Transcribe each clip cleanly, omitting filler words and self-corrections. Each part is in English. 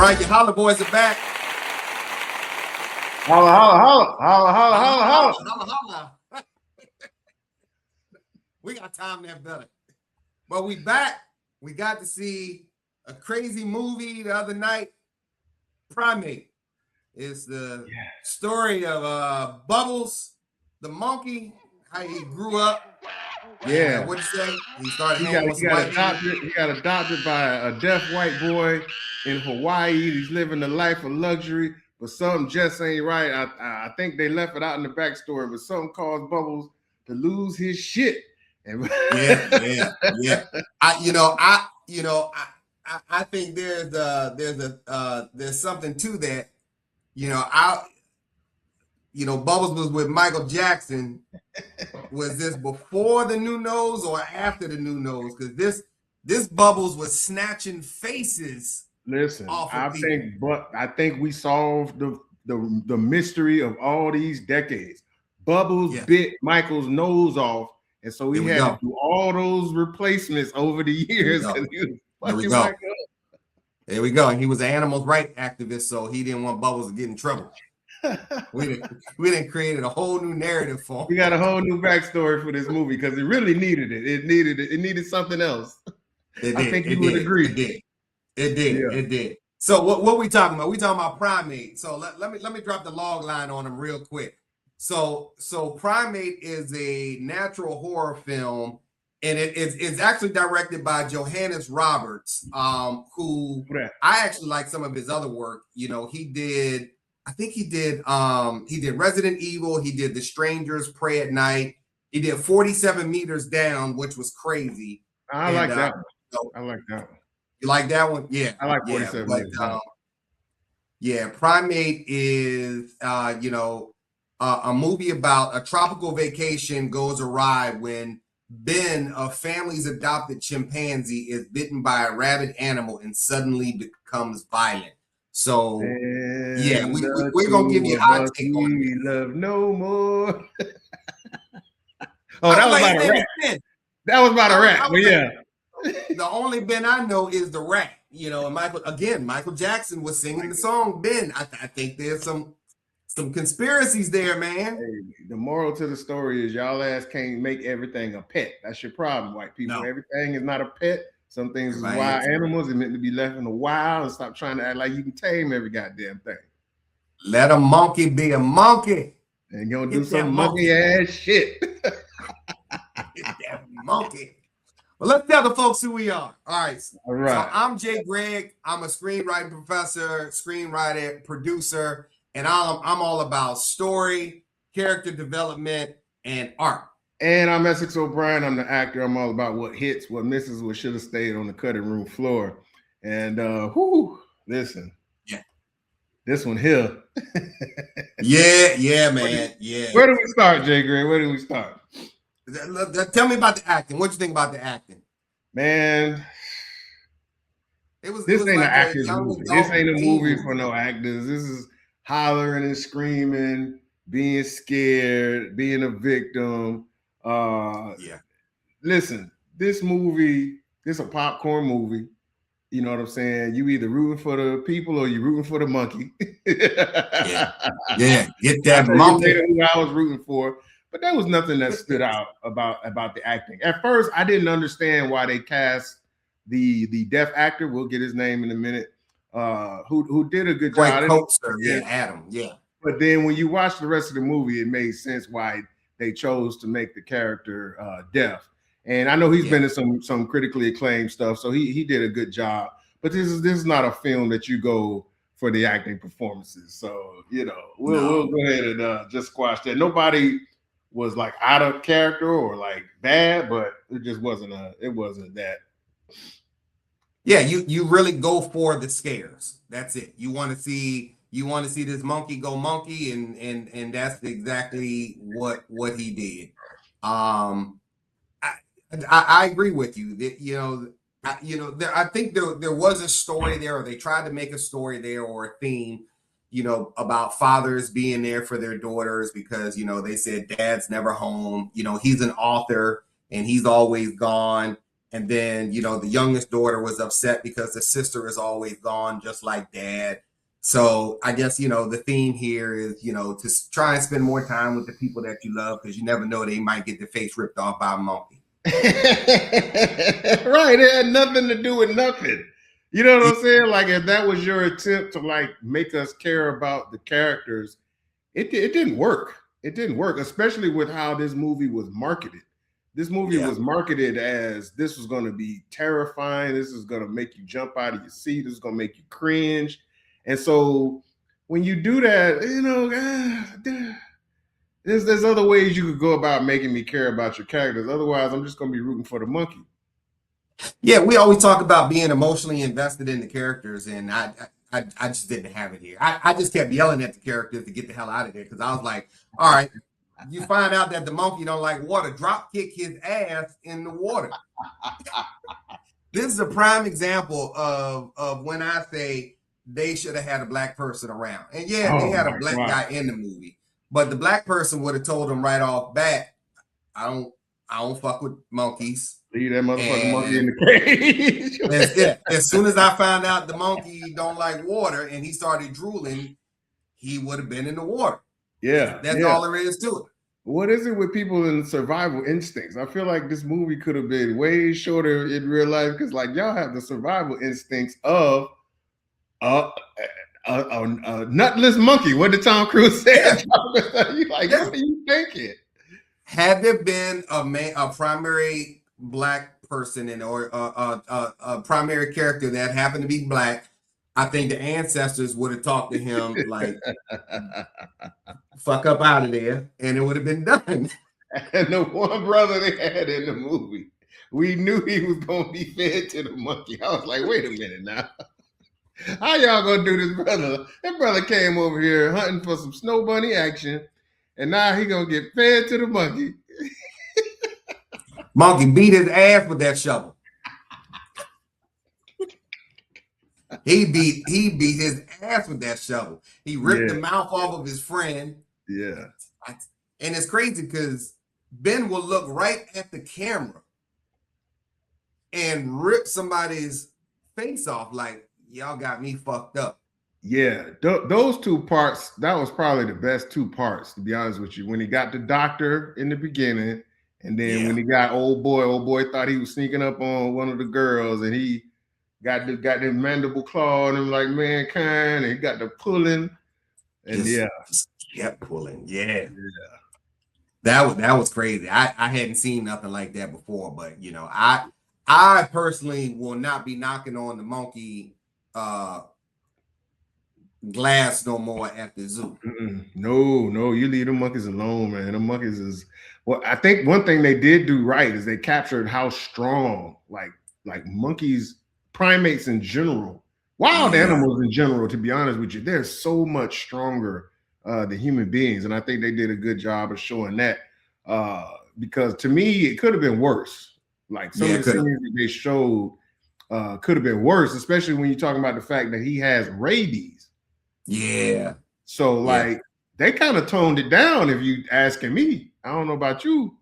right, your holler boys are back. Holla, holla, holla, holla, holla, holla, holla. Holla, holla. We got time to have better. But we back. We got to see a crazy movie the other night. Primate. It's the story of Bubbles, the monkey, how he grew up. Yeah. What'd you say? He started hanging with some white people. He got adopted by a deaf white boy in Hawaii. He's living a life of luxury, but something just ain't right. I think they left it out in the backstory, but something caused Bubbles to lose his shit. Yeah. I think there's something to that. Bubbles was with Michael Jackson. Was this before the new nose or after the new nose? Because this Bubbles was snatching faces. Listen, I think we solved the mystery of all these decades. Bubbles bit Michael's nose off, and so he had to do all those replacements over the years. There we go. And he was an animal rights activist, so he didn't want Bubbles to get in trouble. we didn't create a whole new narrative for him. We got a whole new backstory for this movie because it really needed it. It needed something else. I think you would agree. It did. So what we talking about? We talking about Primate. So let me drop the log line on him real quick. So Primate is a natural horror film, and it's actually directed by Johannes Roberts, who I actually like some of his other work. He did Resident Evil. He did The Strangers Pray at Night. He did 47 Meters Down, which was crazy. I like that one. I like that one. You like that one? Yeah. I like 47 Meters Down. Primate is, a movie about a tropical vacation goes awry when Ben, a family's adopted chimpanzee, is bitten by a rabid animal and suddenly becomes violent. So, we're going to give you a hot take on it. Love no more. That was about a rat. That was about a rat, but yeah. The only Ben I know is the rat. And Michael Jackson was singing the song Ben. I think there's some conspiracies there, man. Hey, the moral to the story is y'all ass can't make everything a pet. That's your problem, white people. No. Everything is not a pet. Some things is wild animals. They're meant to be left in the wild, and stop trying to act like you can tame every goddamn thing. Let a monkey be a monkey. And you're gonna do some monkey ass shit. Get that monkey. Well, let's tell the folks who we are. All right. So I'm Jay Gregg. I'm a screenwriting professor, screenwriter, producer, and I'm all about story, character development, and art. And I'm Essex O'Brien. I'm the actor. I'm all about what hits, what misses, what should have stayed on the cutting room floor. And listen. Yeah. This one here. Yeah, man. Yeah. Where do we start, Jay Gray? Where do we start? Tell me about the acting. What you think about the acting? Man, this ain't an actor's movie. This ain't a movie for no actors. This is hollering and screaming, being scared, being a victim. Listen, this movie, this is a popcorn movie. You know what I'm saying? You either rooting for the people or you rooting for the monkey. Yeah, get that monkey. Who I was rooting for, but there was nothing that stood out about the acting. At first, I didn't understand why they cast the deaf actor. We'll get his name in a minute. Who did a good job? Adam. Yeah. But then when you watch the rest of the movie, it made sense why they chose to make the character deaf. And I know he's been in some critically acclaimed stuff, so he did a good job. But this is not a film that you go for the acting performances. So we'll go ahead and just squash that. Nobody was like out of character or like bad, but it just wasn't that. Yeah, you really go for the scares. That's it. You want to see this monkey go monkey, and that's exactly what he did. I agree with you. I think there was a story there, or they tried to make a story there or a theme, about fathers being there for their daughters because, they said dad's never home. He's an author and he's always gone. And then, you know, the youngest daughter was upset because the sister is always gone, just like dad. So I guess, you know, the theme here is, you know, to try and spend more time with the people that you love, because you never know, they might get their face ripped off by a monkey. Right. It had nothing to do with nothing. You know what I'm saying? Like, if that was your attempt to like make us care about the characters, it didn't work. It didn't work, especially with how this movie was marketed. This movie was marketed as this was going to be terrifying. This is going to make you jump out of your seat. This is going to make you cringe. And so when you do that, you know, there's other ways you could go about making me care about your characters. Otherwise, I'm just going to be rooting for the monkey. Yeah, we always talk about being emotionally invested in the characters, and I just didn't have it here. I just kept yelling at the characters to get the hell out of there, because I was like, all right, you find out that the monkey don't like water, drop kick his ass in the water. This is a prime example of when I say they should have had a black person around. And they had a black guy in the movie, but the black person would have told them right off bat, I don't fuck with monkeys. Leave that motherfucking monkey in the cage. As soon as I found out the monkey don't like water and he started drooling, he would have been in the water. Yeah. That's all there is to it. What is it with people in survival instincts? I feel like this movie could have been way shorter in real life, because like y'all have the survival instincts of a nutless monkey. What did Tom Cruise say? You like, what are you thinking? Had there been a primary black person or a primary character that happened to be black, I think the ancestors would have talked to him like, fuck up out of there, and it would have been done. And the one brother they had in the movie, we knew he was going to be fed to the monkey. I was like, wait a minute now. How y'all going to do this, brother? That brother came over here hunting for some snow bunny action, and now he going to get fed to the monkey. Monkey beat his ass with that shovel. He beat his ass with that shovel. He ripped the mouth off of his friend. Yeah. And it's crazy because Ben will look right at the camera and rip somebody's face off like, y'all got me fucked up. Yeah, those two parts, that was probably the best two parts, to be honest with you. When he got the doctor in the beginning, and then when he got old boy thought he was sneaking up on one of the girls, and he got the mandible claw and him like mankind, and he got the pulling, and just kept pulling. That was crazy. I hadn't seen nothing like that before, but you know, I personally will not be knocking on the monkey glass no more at the zoo. No, you leave the monkeys alone, man. The monkeys is, well, I think one thing they did do right is they captured how strong, like monkeys, primates in general, wild animals in general, to be honest with you, they're so much stronger than human beings. And I think they did a good job of showing that, because to me, it could have been worse. Like some of the scenes that they showed could have been worse, especially when you're talking about the fact that he has rabies. Yeah. So like they kind of toned it down, if you asking me. I don't know about you.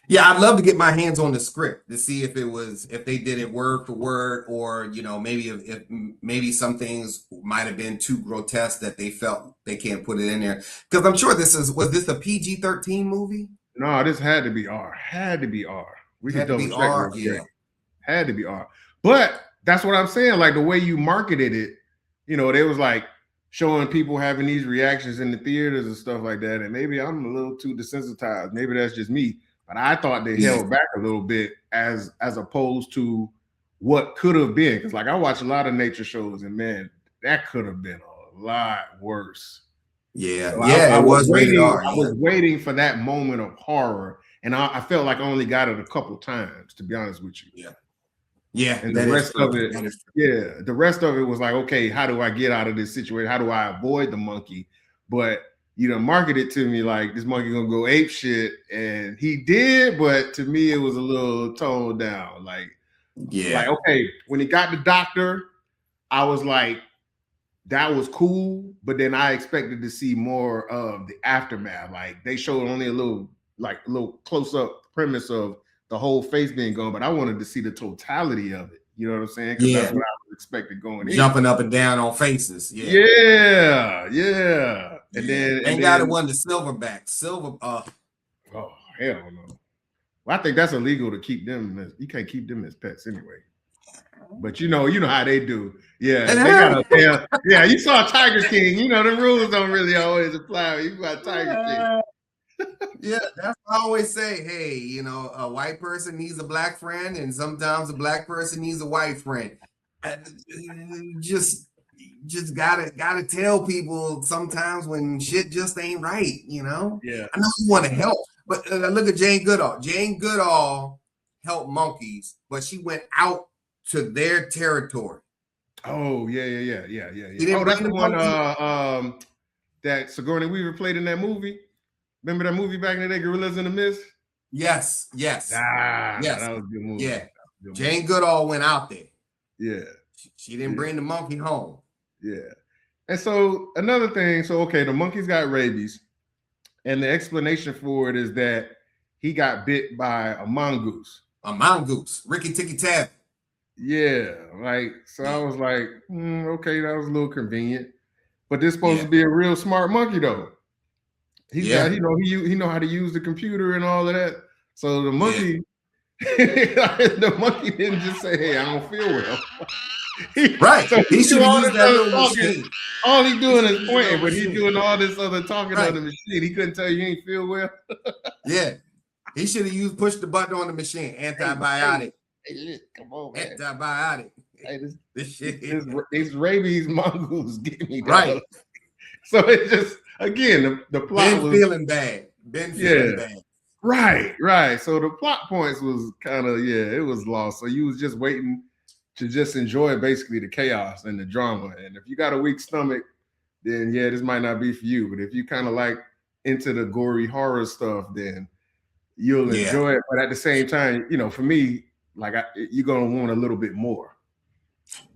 Yeah, I'd love to get my hands on the script to see if they did it word for word, or you know, maybe if maybe some things might have been too grotesque that they felt they can't put it in there. Because I'm sure was this a PG-13 movie? No, this had to be R. Had to be R. We had to be R. Yeah. Had to be R. But that's what I'm saying. Like the way you marketed it, you know, they was like showing people having these reactions in the theaters and stuff like that. And maybe I'm a little too desensitized. Maybe that's just me. But I thought they held back a little bit as opposed to what could have been. Because like I watch a lot of nature shows, and man, that could have been a lot worse. Yeah, so I was waiting. R, I was waiting for that moment of horror, and I felt like I only got it a couple times, to be honest with you. Yeah. And the rest of it, the rest of it was like, okay, how do I get out of this situation? How do I avoid the monkey? But you know, marketed to me like this monkey gonna go ape shit, and he did, but to me it was a little toned down. Like okay, when he got the doctor, I was like, that was cool, but then I expected to see more of the aftermath. Like they showed only a little close up premise of the whole face being gone, but I wanted to see the totality of it. You know what I'm saying? Because that's what I was expecting going in. Jumping up and down on faces. Yeah. And Thank God it wasn't the silverback. Oh hell no. Well, I think that's illegal to keep them. You can't keep them as pets anyway. But you know how they do. Yeah, they got a tail. Yeah, you saw Tiger King. You know the rules don't really always apply. You got Tiger King. Yeah, that's what I always say. Hey, you know, a white person needs a black friend, and sometimes a black person needs a white friend. Just gotta tell people sometimes when shit just ain't right. You know. Yeah. I know you want to help, but look at Jane Goodall. Jane Goodall helped monkeys, but she went out to their territory. Oh yeah. Oh, that's the one that Sigourney Weaver played in that movie. Remember that movie back in the day, Gorillas in the Mist? Yes. Yes. That was a good movie. Yeah. Jane Goodall went out there. Yeah. She didn't bring the monkey home. Yeah. And so another thing, okay, the monkey's got rabies, and the explanation for it is that he got bit by a mongoose. A mongoose, Ricky Tikki Tavi. Yeah, so I was like, okay, that was a little convenient, but this is supposed to be a real smart monkey though. He know how to use the computer and all of that. So the monkey, the monkey didn't just say, "Hey, I don't feel well." So he should use that little machine. All he's doing is pointing, but he's doing all this other talking on the machine. He couldn't tell you he ain't feel well. Yeah, he should have pushed the button on the machine. Antibiotic. Hey, come on, man. Antibiotic. Hey, this rabies mongoose get me down. Right. So it's just again the plot was feeling bad. Feeling bad. Right. So the plot points was kind of it was lost. So you was just waiting to just enjoy basically the chaos and the drama. And if you got a weak stomach, then this might not be for you. But if you kind of like into the gory horror stuff, then you'll enjoy it. But at the same time, for me, you're gonna want a little bit more.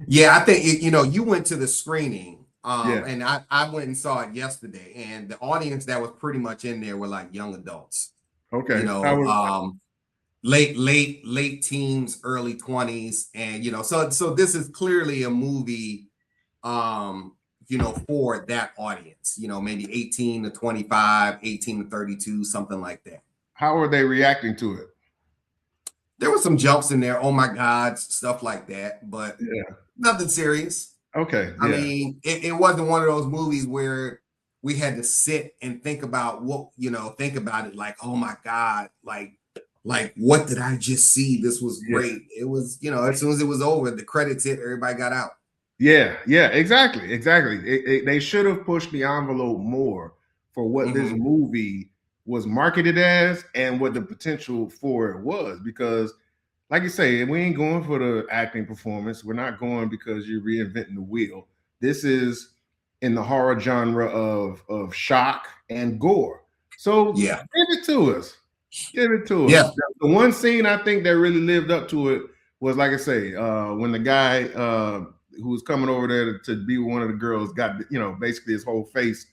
Yeah, I think you went to the screening, and I went and saw it yesterday, and the audience that was pretty much in there were like young adults. Okay, late teens, early 20s, and so this is clearly a movie, for that audience. Maybe 18 to 25, 18 to 32, something like that. How are they reacting to it? There were some jumps in there, oh my God, stuff like that, but nothing serious. Okay. I mean, it wasn't one of those movies where we had to sit and think about think about it like, oh my God, like what did I just see? This was great. It was, as soon as it was over, the credits hit, everybody got out. Yeah, exactly. They should have pushed the envelope more for what this movie was marketed as and what the potential for it was, because like you say, we ain't going for the acting performance. We're not going because you're reinventing the wheel. This is in the horror genre of shock and gore. So give it to us. Give it to us. Yeah. The one scene I think that really lived up to it was, like I say, when the guy who was coming over there to be one of the girls got, basically his whole face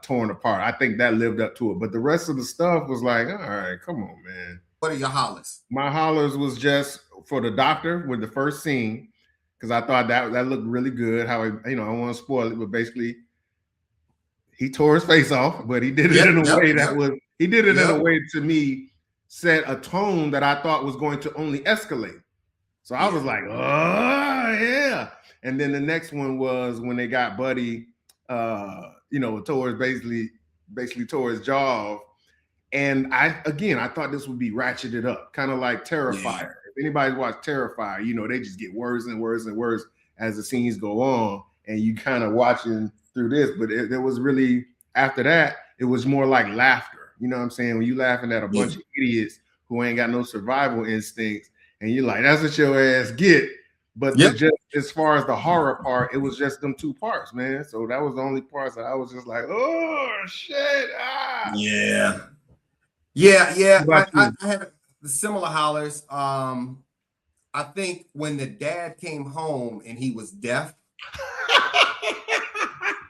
torn apart. I think that lived up to it. But the rest of the stuff was like, all right, come on, man. What are your hollers? My hollers was just for the doctor with the first scene, because I thought that looked really good. How I don't want to spoil it, but basically he tore his face off, but he did it in a way that was in a way to me set a tone that I thought was going to only escalate. So I was like, oh yeah. And then the next one was when they got Buddy, towards basically tore his jaw off. And I thought this would be ratcheted up, kind of like Terrifier. Yeah. If anybody's watched Terrifier, they just get worse and worse and worse as the scenes go on, and you kind of watching through this. But there was really, after that, it was more like laughter. You know what I'm saying? When you laughing at a bunch of idiots who ain't got no survival instincts, and you're like, that's what your ass get. But just as far as the horror part, it was just them two parts, man. So that was the only parts that I was just like, oh shit. Yeah. I had the similar hollers. I think when the dad came home and he was deaf,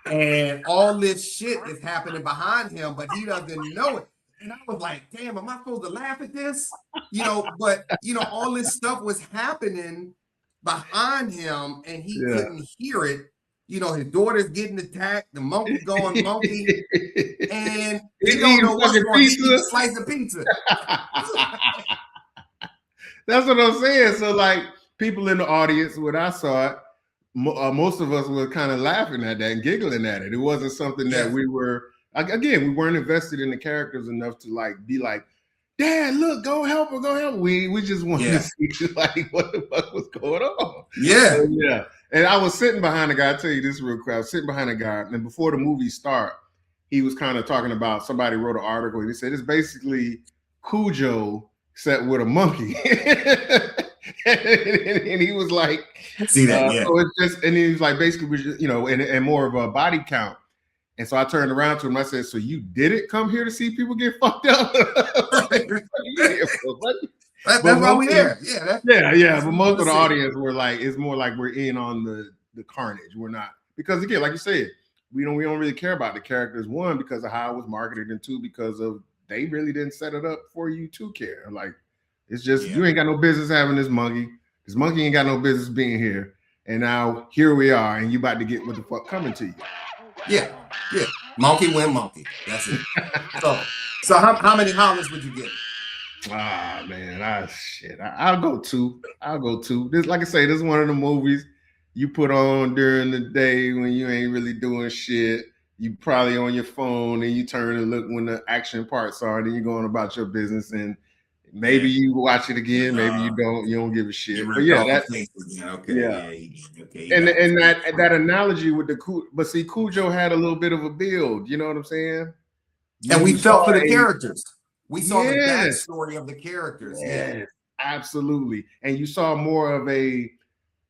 and all this shit is happening behind him, but he doesn't know it. And I was like, damn, am I supposed to laugh at this? You know, but you know, all this stuff was happening behind him and he couldn't hear it. You know, his daughter's getting attacked, the monkey going monkey, and he don't know what's going on. He eat a slice of pizza. That's what I'm saying. So, like, people in the audience, when I saw it, most of us were kind of laughing at that and giggling at it. It wasn't something that we were, again, we weren't invested in the characters enough to like be like, Dad, look, go help her, go help her. We just wanted to see like what the fuck was going on. Yeah. So, yeah. And I was sitting behind a guy, I'll tell you this real quick. I was sitting behind a guy, and before the movie start, he was kind of talking about, somebody wrote an article, and he said it's basically Cujo set with a monkey. and he was like, see that, so it's just, and he was like, basically, you know, and more of a body count. And so I turned around to him, I said, so you didn't come here to see people get fucked up? That's why we're there. Yeah. But most of the audience were like, it's more like we're in on the carnage. We're not, because again, like you said, we don't really care about the characters. One, because of how it was marketed, and two, because of they really didn't set it up for you to care. Like, it's just you ain't got no business having this monkey. This monkey ain't got no business being here. And now here we are, and you about to get what the fuck coming to you. Yeah. Monkey win monkey. That's it. So how many hollers would you get? Ah man, I'll go two. This, like I say, this is one of the movies you put on during the day when you ain't really doing shit. You probably on your phone and you turn and look when the action parts are, then you're going about your business, and maybe you watch it again, maybe you don't give a shit. But yeah, and that analogy with but see, Cujo had a little bit of a build, you know what I'm saying? And we felt for the characters. We saw the backstory of the characters. Yes, absolutely. And you saw more of a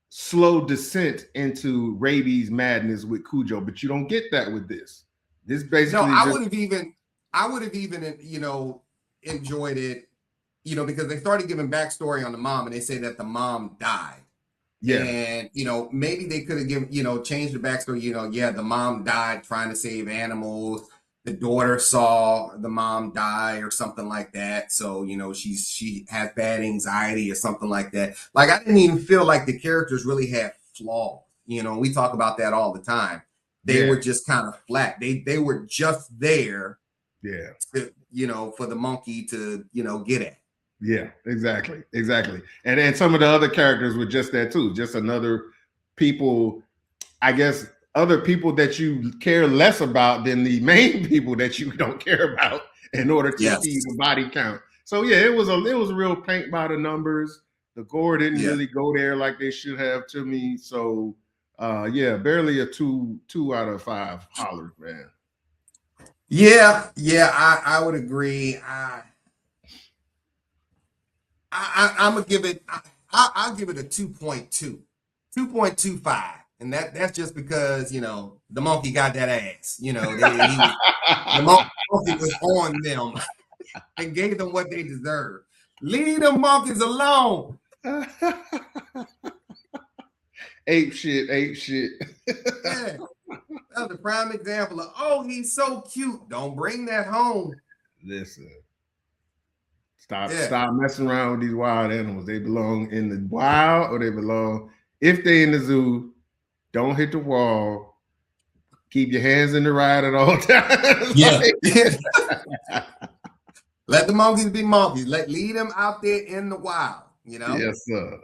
slow descent into rabies madness with Cujo, but you don't get that with this. This basically I would have even you know, enjoyed it, you know, because they started giving backstory on the mom, and they say that the mom died. Yeah. And you know, maybe they could have given, you know, changed the backstory, you know, the mom died trying to save animals. The daughter saw the mom die or something like that. So, you know, she has bad anxiety or something like that. Like, I didn't even feel like the characters really had flaws. You know, we talk about that all the time. They were just kind of flat. They were just there. Yeah. To, you know, for the monkey to, you know, get at. Yeah, exactly. And then some of the other characters were just that too. Just another people, I guess, other people that you care less about than the main people that you don't care about in order to see the body count. So yeah, it was a real paint by the numbers. The gore didn't really go there like they should have to me. So barely a two out of 5 holler, man. Yeah, I would agree. I'm gonna give it. I'll give it a 2.2, 2.25. And that's just because, you know, the monkey got that ass. You know, the monkey was on them and gave them what they deserved. Leave them monkeys alone. Ape shit. Yeah. That was a prime example of, he's so cute. Don't bring that home. Listen. Stop messing around with these wild animals. They belong in the wild, or they belong, if they in the zoo, don't hit the wall. Keep your hands in the ride at all times. Yeah. Let the monkeys be monkeys. Lead them out there in the wild. You know. Yes, sir.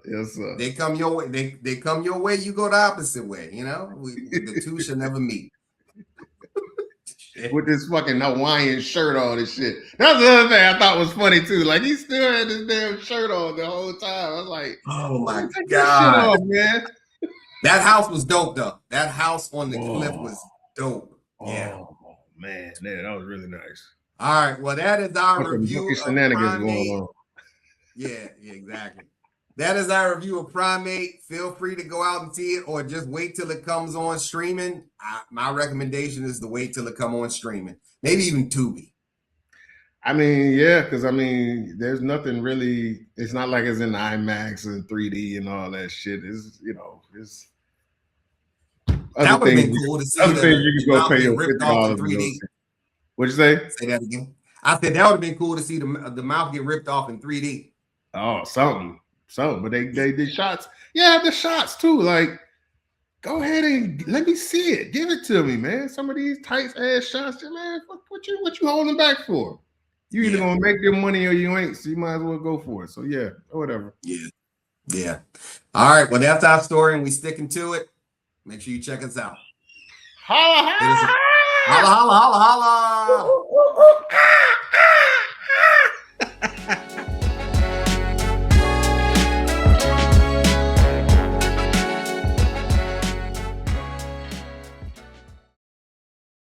They come your way. They come your way. You go the opposite way. You know. The two should never meet. With this fucking Hawaiian shirt on and shit. That's the other thing I thought was funny too. Like, he still had this damn shirt on the whole time. I was like, oh my God, off, man. That house was dope though. That house on the cliff was dope. Yeah. Oh man, that was really nice. All right. Well, that is our review of shenanigans going on. Yeah, exactly. That is our review of Primate. Feel free to go out and see it, or just wait till it comes on streaming. My recommendation is to wait till it come on streaming. Maybe even Tubi. I mean, yeah, because I mean, there's nothing really. It's not like it's in IMAX and 3D and all that shit. It's, you know, it's. That would have been cool to see. Other things you can go pay your $50. What'd you say? Say that again. I said that would have been cool to see the mouth get ripped off in 3D. Oh, something. But they did shots. Yeah, the shots too. Like, go ahead and let me see it. Give it to me, man. Some of these tight ass shots, man. What you holding back for? You either gonna make your money or you ain't. So you might as well go for it. So yeah, whatever. Yeah. All right. Well, that's our story, and we sticking to it. Make sure you check us out. Holla, holla, holla, holla, holla, holla.